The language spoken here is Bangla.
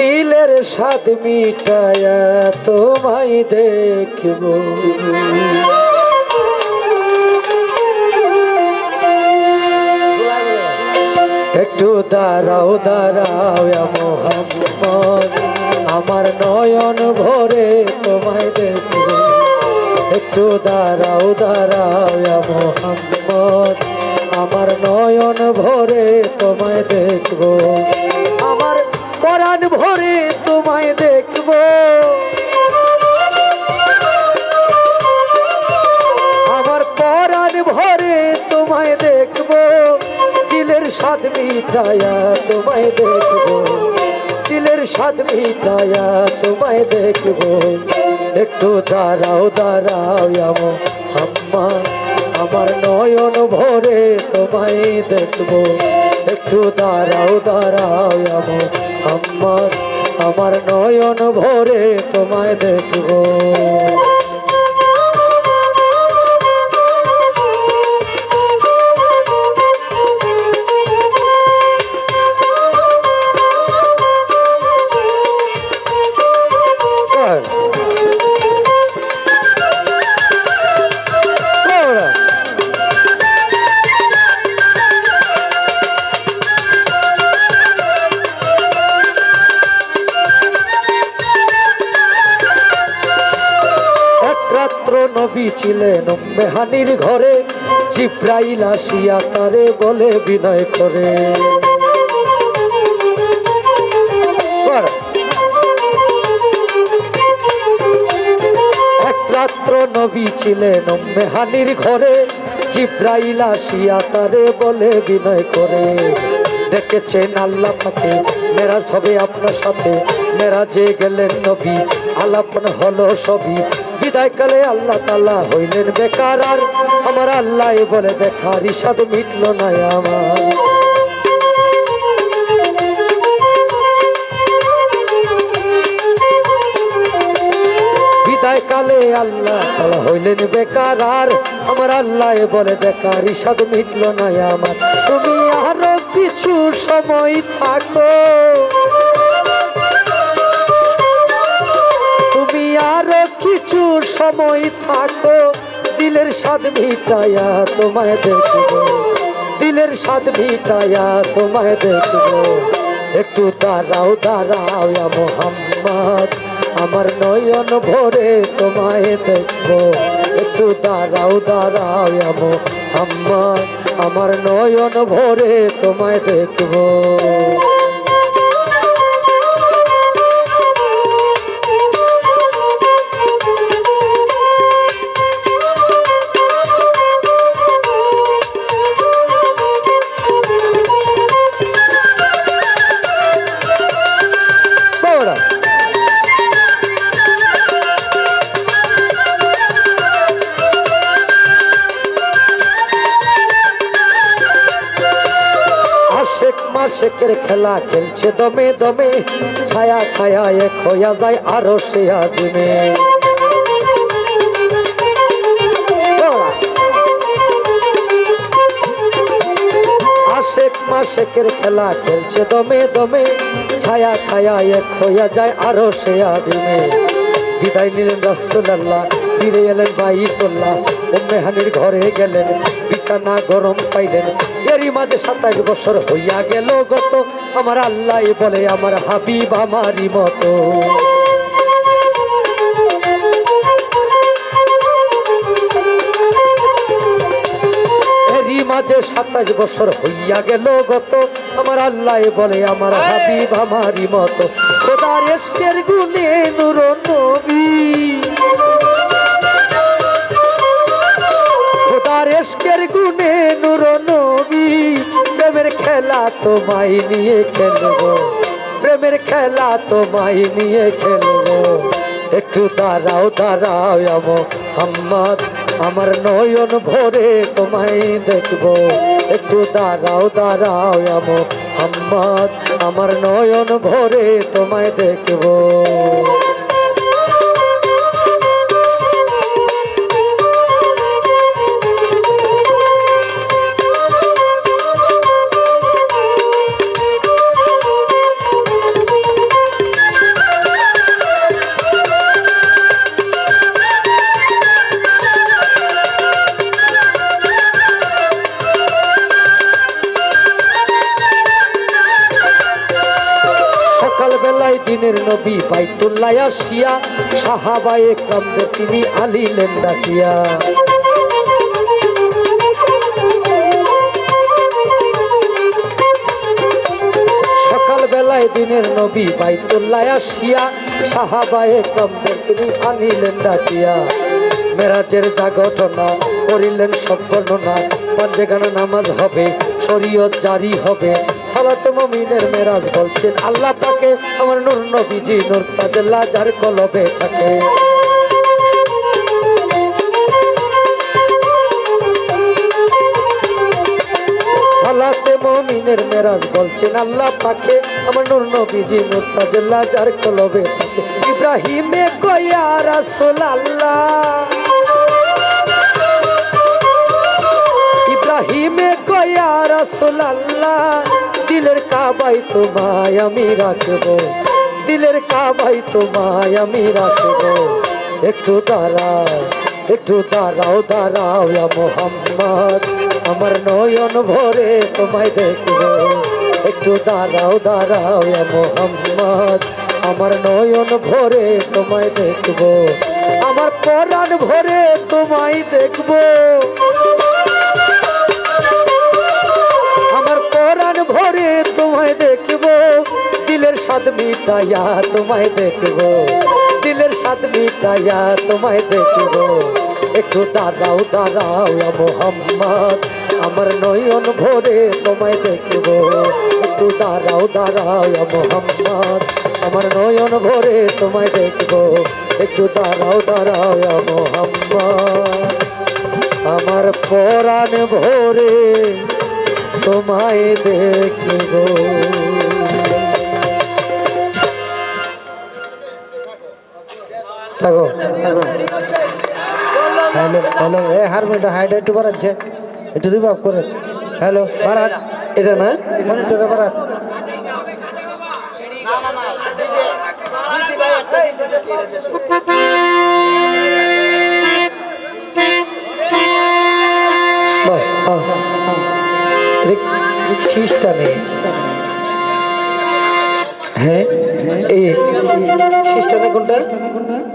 দিলের স্বাদ মিটায়া তোমায় দেখব। একটু দাঁড়াও দাঁড়াও মোহাম্মদ, আমার নয়ন ভরে তোমায় দেখব। একটু দাঁড়াও দাঁড়াও মোহাম্মদ, আমার নয়ন ভরে তোমায় দেখব। আমার পরাণ ভরে তোমায় দেখব। আমার পরাণ ভরে তোমায় দেখব। দিলের স্বাদ মিটায়া তোমায় দেখব। দিলের স্বাদ মিটায়া তোমায় দেখব। একটু দাঁড়াও দাঁড়াও মোহাম্মদ, আমার নয়ন ভরে তোমায় দেখব। একটু দাঁড়াও দাঁড়াও মোহাম্মদ, আমার নয়ন ভরে তোমায় দেখব। নবী ছিলেন মেহানির ঘরে, জিব্রাইল আসিয়া তারে বলে বিনয় করে। এক রাত্র নবী ছিলেন মেহানির ঘরে, জিব্রাইল আসিয়া তারে বলে বিনয় করে। ডেকেছেন আল্লাহ পাকে, মেরাজ হবে আপনার সাথে। মেরাজে গেলেন নবী, আলাপন হলো সবই। বিদায় কালে আল্লাহ তাআলা হইলেন বেকার। আর আমার আল্লাহ বলে দেখার ইসাদ মিটল না আমার। বিদায় কালে আল্লাহ তাআলা হইলেন বেকার। আর আমার আল্লাহ বলে দেখার ইসাদ মিটল না আমার। তুমি আরো কিছু সময় থাকো, তুমি আরো কিছু সময় থাকো। দিলের স্বাদ মিটায়া তোমায় দেখব। দিলের স্বাদ মিটায়া তোমায় দেখব। একটু দাঁড়াও দাঁড়াও মোহাম্মদ, আমার নয়ন ভরে তোমায় দেখব। একটু দাঁড়াও দাঁড়াও মোহাম্মদ, আমার নয়ন ভরে তোমায় দেখব। আশেকের খেলা খেলছে দমে দমে, ছায়া খায়া এক হইয়া যায় আরো সে আজমে। আশেক মাশেকের খেলা খেলছে দমে দমে, ছায়া খায়া এক হইয়া যায় আরো সে আজমে। বিদায় নিলেন রাসূলুল্লাহ, ফিরে এলেন বাইতুল্লাহ। মেহানির ঘরে গেলেন, বিছানা গরম পাইলেন। এরই মাঝে 27 বছর হইয়া গেল গত। আমার আল্লাহ বলে আমার হাবিব আমারই মতো। এরই মাঝে 27 বছর হইয়া গেল গত। আমার আল্লাহ বলে আমার হাবিব আমারই মতো। খোদার ইশকের গুণে নূর নবী, খোদার ইশকের গুণে নূর নবী। প্রেমের খেলা তোমায় নিয়ে খেলবো, প্রেমের খেলা তোমায় নিয়ে খেলবো। একটু দাঁড়াও দাঁড়াও মোহাম্মদ, আমার নয়ন ভরে তোমায় দেখব। একটু দাঁড়াও দাঁড়াও মোহাম্মদ, আমার নয়ন ভরে তোমায় দেখব। বেলায় দিনের নবী বাইতুল্লাহ আসিয়া সাহাবায়ে কেরামদের তিনি আনিলেন ডাকিয়া। সকাল বেলায় দিনের নবী বাইতুল্লাহ আসিয়া সাহাবায়ে কেরামদের তিনি আনিলেন ডাকিয়া। মেরাজের যা ঘটনা করিলেন সব বর্ণনা, পাঞ্জেগানা নামাজ হবে, শরীয়ত জারি হবে, সালাতে মুমিনের মেরাজ বলছেন আল্লাহ পাকে আমার নূর নবীজি নূর তাজুল্লাহ যার কলবে থাকে। সালাতে মুমিনের মেরাজ বলছেন আল্লাহ পাকে আমার নূর নবীজি নূর তাজুল্লাহ যার কলবে থাকে। ইব্রাহিমে কয়া রাসূলুল্লাহ, ইব্রাহিমে কয়া রাসূলুল্লাহ, দিলের কাবায় তোমায় আমি রাখবো, দিলের কাবায় তোমায় আমি রাখবো। একটু দাঁড়াও, একটু দাঁড়াও, দাঁড়াও ইয়া মুহাম্মদ, আমার নয়ন ভরে তোমায় দেখবো। একটু দাঁড়াও, দাঁড়াও ইয়া মুহাম্মদ, আমার নয়ন ভরে তোমায় দেখবো, আমার পরাণ ভরে তোমায় দেখবো, আমার পরাণ ভরে তোমায় দেখবো। দিলের স্বাদ মিটাইয়া তোমায় দেখবো, দিলের স্বাদ মিটাইয়া তোমায় দেখবো। একটু দাঁড়াও, দাঁড়াও ইয়া মুহাম্মদ, আমার নয়ন ভরে তোমায় দেখবো। একটু দাঁড়াও, দাঁড়াও ইয়া মুহাম্মদ, আমার নয়ন ভরে তোমায় দেখবো। একটু দাঁড়াও, দাঁড়াও ইয়া মুহাম্মদ, আমার পরাণ ভরে তোমায় দেখবো। থাকো হ্যালো হ্যালো, এ হারমোনিয়ামটা হাইড একটু বাড়াচ্ছে, একটু রিভাব করে। হ্যালো বাড়ান, এটা না মনিটরে বাড়ান। শীষটা নেই, হ্যাঁ এই শীষটা নেই কোনটা?